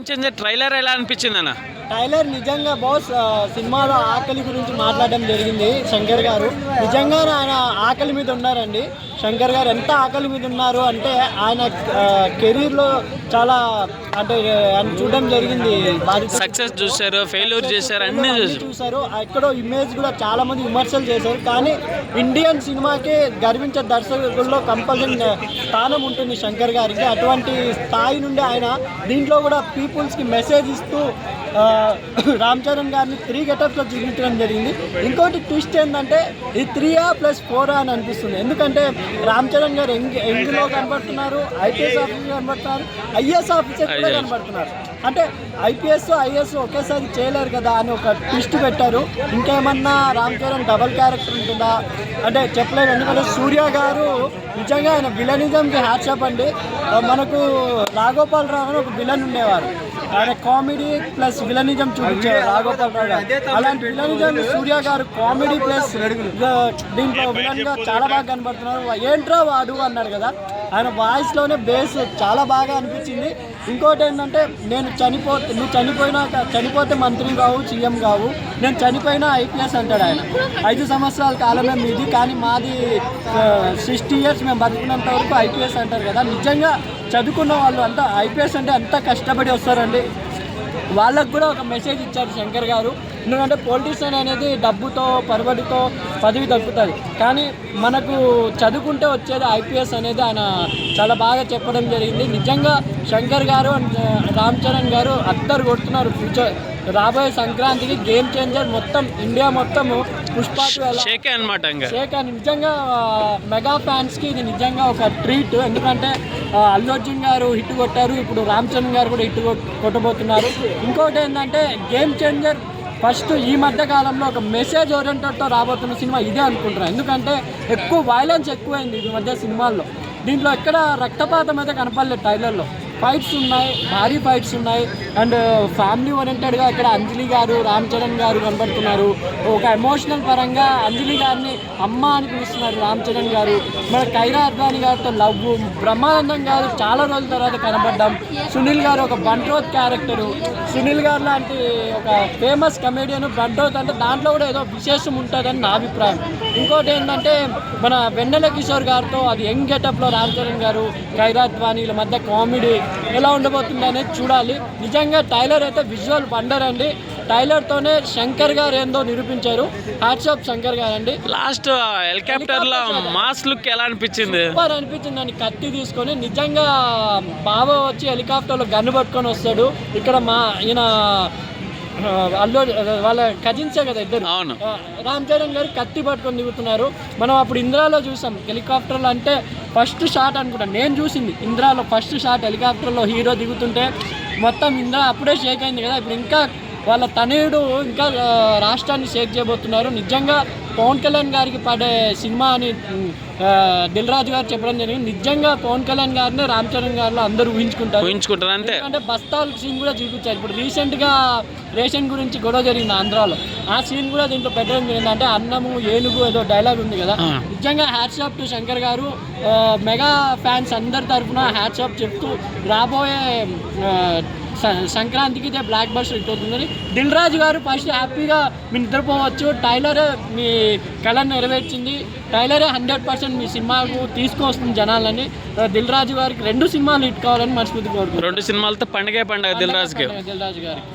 Game changer trailer ఎలా అనిపించింది అన్న? టైలర్ నిజంగా బాస్ సినిమాలో ఆకలి గురించి మాట్లాడడం జరిగింది శంకర్ గారు. నిజంగా ఆయన ఆకలి మీద ఉన్నారండి. శంకర్ గారు ఎంత ఆకలి మీద ఉన్నారు అంటే ఆయన కెరీర్లో చాలా అంటే ఆయన చూడడం జరిగింది. సక్సెస్ చూశారు, ఫెయిల్యూర్ చేశారు, అన్నీ చూశారు. ఎక్కడో ఇమేజ్ కూడా చాలా మంది విమర్శలు చేశారు. కానీ ఇండియన్ సినిమాకి గర్వించే దర్శకుల్లో కంపల్సరీ స్థానం ఉంటుంది శంకర్ గారికి. అటువంటి స్థాయి నుండి ఆయన దీంట్లో కూడా పీపుల్స్కి మెసేజ్ ఇస్తూ రామ్ చరణ్ గారిని 3 గెటప్స్లో చూపించడం జరిగింది. ఇంకోటి ట్విస్ట్ ఏంటంటే ఇది 3+4 అని అనిపిస్తుంది. ఎందుకంటే రామ్ చరణ్ గారు ఎంగ్లో కనబడుతున్నారు, ఐపీఎస్ ఆఫీసర్ కనబడుతున్నారు, ఐఏఎస్ ఆఫీసర్ కూడా కనబడుతున్నారు. అంటే ఐపీఎస్ ఐఏఎస్ ఒకేసారి చేయలేరు కదా అని ఒక ట్విస్ట్ పెట్టారు. ఇంకేమన్నా రామ్ చరణ్ డబల్ క్యారెక్టర్ ఉంటుందా అంటే చెప్పలేదు. ఎందుకంటే సూర్య గారు నిజంగా ఆయన విలనిజంకి హ్యాట్సాప్ అండి. మనకు రాఘోపాల్ రావు అని ఒక విలన్ ఉండేవారు. ఆయన కామెడీ ప్లస్ విలనిజం చూపించారు రాఘోపాల్ రావు గారు. అలాంటి విలనిజం సూర్య గారు కామెడీ ప్లస్ దీంట్లో విలన్గా చాలా బాగా కనబడుతున్నారు. ఏంట్రా వాడు అన్నాడు కదా, ఆయన వాయిస్లోనే బేస్ చాలా బాగా అనిపించింది. ఇంకోటి ఏంటంటే నువ్వు చనిపోతే మంత్రి కావు, సీఎం కావు, నేను చనిపోయినా ఐపీఎస్ అంటాడు ఆయన. 5 సంవత్సరాల కాలమే మీది, కానీ మాది 60 years మేము బతుకున్నంత వరకు ఐపీఎస్ అంటారు కదా. నిజంగా చదువుకున్న వాళ్ళు అంతా ఐపీఎస్ అంటే అంత కష్టపడి వస్తారండి. వాళ్ళకు కూడా ఒక మెసేజ్ ఇచ్చారు శంకర్ గారు. ఎందుకంటే పొలిటీషియన్ అనేది డబ్బుతో పరబడితో పదవి దక్కుతుంది, కానీ మనకు చదువుకుంటే వచ్చేది ఐపీఎస్ అనేది ఆయన చాలా బాగా చెప్పడం జరిగింది. నిజంగా శంకర్ గారు అండ్ రామ్ చరణ్ గారు అద్దరు కొడుతున్నారు. ఫ్యూచర్ రాబోయే సంక్రాంతికి గేమ్ చేంజర్ మొత్తం ఇండియా మొత్తము పుష్ప షేక్ అనమాట. షేక్ అని నిజంగా మెగా ఫ్యాన్స్కి ఇది నిజంగా ఒక ట్రీట్. ఎందుకంటే అల్లు అర్జున్ గారు హిట్ కొట్టారు, ఇప్పుడు రామ్ చరణ్ గారు కూడా హిట్ కొట్టబోతున్నారు. ఇంకోటి ఏంటంటే గేమ్ చేంజర్ ఫస్ట్ ఈ మధ్య కాలంలో ఒక మెసేజ్ ఓరియంటెడ్తో రాబోతున్న సినిమా ఇదే అనుకుంటున్నాను. ఎందుకంటే ఎక్కువ వైలెన్స్ ఎక్కువైంది ఈ మధ్య సినిమాల్లో. దీంట్లో ఎక్కడ రక్తపాతం అయితే కనపడలేదు. ట్రైలర్లో ఫైట్స్ ఉన్నాయి, భారీ ఫైట్స్ ఉన్నాయి. అండ్ ఫ్యామిలీ ఓరియంటెడ్గా ఇక్కడ అంజలి గారు, రామ్ చరణ్ గారు కనబడుతున్నారు. ఒక ఎమోషనల్ పరంగా అంజలి గారిని అమ్మ అని పిలుస్తున్నారు రామ్ చరణ్ గారు. మన కైరా అద్వానీ గారితో లవ్, బ్రహ్మానందం గారు చాలా రోజుల తర్వాత కనబడ్డాం. సునీల్ గారు ఒక బంట్రోత్ క్యారెక్టరు. సునీల్ గారు లాంటి ఒక ఫేమస్ కమెడియన్ బంట్రోత్ అంటే దాంట్లో కూడా ఏదో విశేషం ఉంటుందని నా అభిప్రాయం. ఇంకోటి ఏంటంటే మన వెన్నెల కిషోర్ గారితో అది యంగ్ గెటప్లో రామ్ చరణ్ గారు, కైరా అద్వానీల మధ్య కామెడీ ఎలా ఉండబోతుంది అనేది చూడాలి. నిజంగా టైలర్ అయితే విజువల్ వండర్ అండి. టైలర్తోనే శంకర్ గారు ఏందో నిరూపించారు. హ్యాట్స్ ఆఫ్ శంకర్ గారు అండి. లాస్ట్ హెలికాప్టర్లో మాస్ లుక్ ఎలా అనిపించింది? సూపర్ అనిపించింది అండి. కత్తి తీసుకొని నిజంగా బావ వచ్చి హెలికాప్టర్లో గన్ను పట్టుకొని వస్తాడు. ఇక్కడ ఈయన అల్లు వాళ్ళ కజిన్సే కదా ఇద్దరు. రామ్ చరణ్ గారు కత్తి పట్టుకొని దిగుతున్నారు. మనం అప్పుడు ఇంద్రాలో చూసాం హెలికాప్టర్లో. అంటే ఫస్ట్ షాట్ అనుకుంటాను నేను చూసింది ఇంద్రాలో. ఫస్ట్ షాట్ హెలికాప్టర్లో హీరో దిగుతుంటే మొత్తం ఇంద్రా అప్పుడే షేక్ అయింది కదా. ఇప్పుడు ఇంకా వాళ్ళ తనయుడు ఇంకా రాష్ట్రాన్ని షేక్ చేయబోతున్నారు. నిజంగా పవన్ కళ్యాణ్ గారికి పడే సినిమా అని దిల్ రాజు గారు చెప్పడం జరిగింది. నిజంగా పవన్ కళ్యాణ్ గారిని రామ్ చరణ్ గారిలో అందరూ ఊహించుకుంటారు. అంటే బస్తాల సీన్ కూడా చూపించారు. ఇప్పుడు రీసెంట్గా రేషన్ గురించి గొడవ జరిగింది ఆంధ్రాలో, ఆ సీన్ కూడా దీంట్లో పెట్టడం జరిగింది. అంటే అన్నము ఏనుగు ఏదో డైలాగ్ ఉంది కదా. నిజంగా హ్యాట్స్ ఆఫ్ టు శంకర్ గారు. మెగా ఫ్యాన్స్ అందరి తరఫున హ్యాట్స్ ఆఫ్ చెప్తూ రాబోయే సంక్రాంతికి ఇదే బ్లాక్ బస్టర్ హిట్ అవుతుందని. దిల్ రాజు గారు ఫస్ట్ హ్యాపీగా మీరు నిద్రపోవచ్చు. టైలరే మీ కళను నెరవేర్చింది. టైలరే 100% మీ సినిమాకు తీసుకొస్తుంది జనాలని. దిల్ రాజు గారికి 2 సినిమాలు హిట్ కావాలని మనస్ఫూర్తి కోరుకుంటున్నాను. 2 సినిమాలతో పండుగ దిల్ రాజు గారికి.